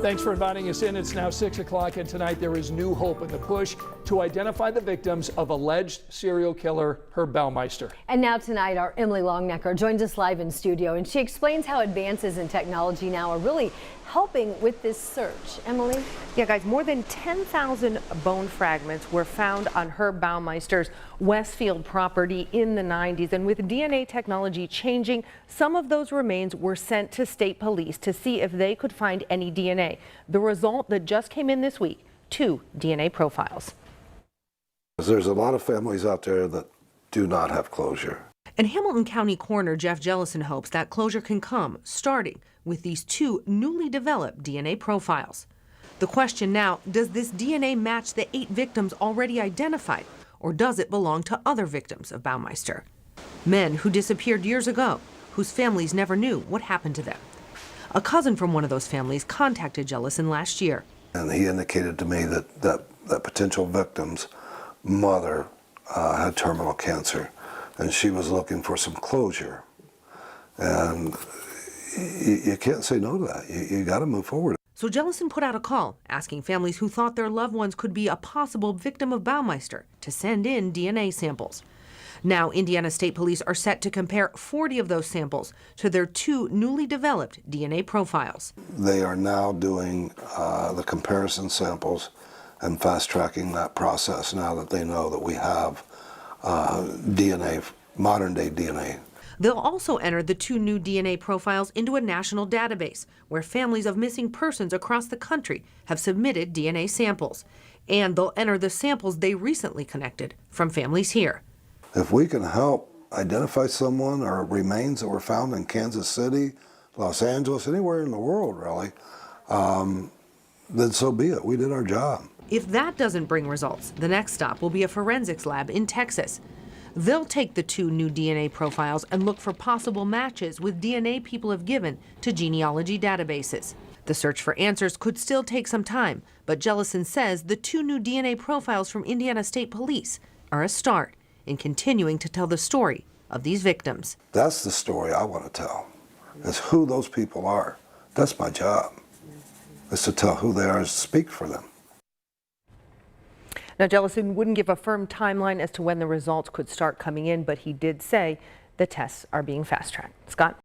Thanks for inviting us in. It's now 6 o'clock, and tonight there is new hope in the push to identify the victims of alleged serial killer Herb Baumeister. And now tonight, our Emily Longnecker joins us live in studio, and she explains how advances in technology now are really helping with this search. Emily? Yeah, guys, more than 10,000 bone fragments were found on Herb Baumeister's Westfield property in the 90s. And with DNA technology changing, some of those remains were sent to state police to see if they could find any DNA. The result that just came in this week, 2 DNA profiles. There's a lot of families out there that do not have closure. And Hamilton County Coroner Jeff Jellison hopes that closure can come, starting with these 2 newly developed DNA profiles. The question now, does this DNA match the 8 victims already identified, or does it belong to other victims of Baumeister? Men who disappeared years ago, whose families never knew what happened to them. A cousin from one of those families contacted Jellison last year. And he indicated to me that potential victim's mother had terminal cancer, and she was looking for some closure. And you can't say no to that. You got to move forward. So Jellison put out a call asking families who thought their loved ones could be a possible victim of Baumeister to send in DNA samples. Now, Indiana State Police are set to compare 40 of those samples to their 2 newly developed DNA profiles. They are now doing the comparison samples and fast-tracking that process now that they know that we have DNA, modern-day DNA. They'll also enter the 2 new DNA profiles into a national database where families of missing persons across the country have submitted DNA samples. And they'll enter the samples they recently connected from families here. If we can help identify someone or remains that were found in Kansas City, Los Angeles, anywhere in the world really, then so be it. We did our job. If that doesn't bring results, the next stop will be a forensics lab in Texas. They'll take the 2 new DNA profiles and look for possible matches with DNA people have given to genealogy databases. The search for answers could still take some time, but Jellison says the 2 new DNA profiles from Indiana State Police are a start in continuing to tell the story of these victims. That's the story I want to tell, is who those people are. That's my job, is to tell who they are and speak for them. Now, Jellison wouldn't give a firm timeline as to when the results could start coming in, but he did say the tests are being fast-tracked. Scott?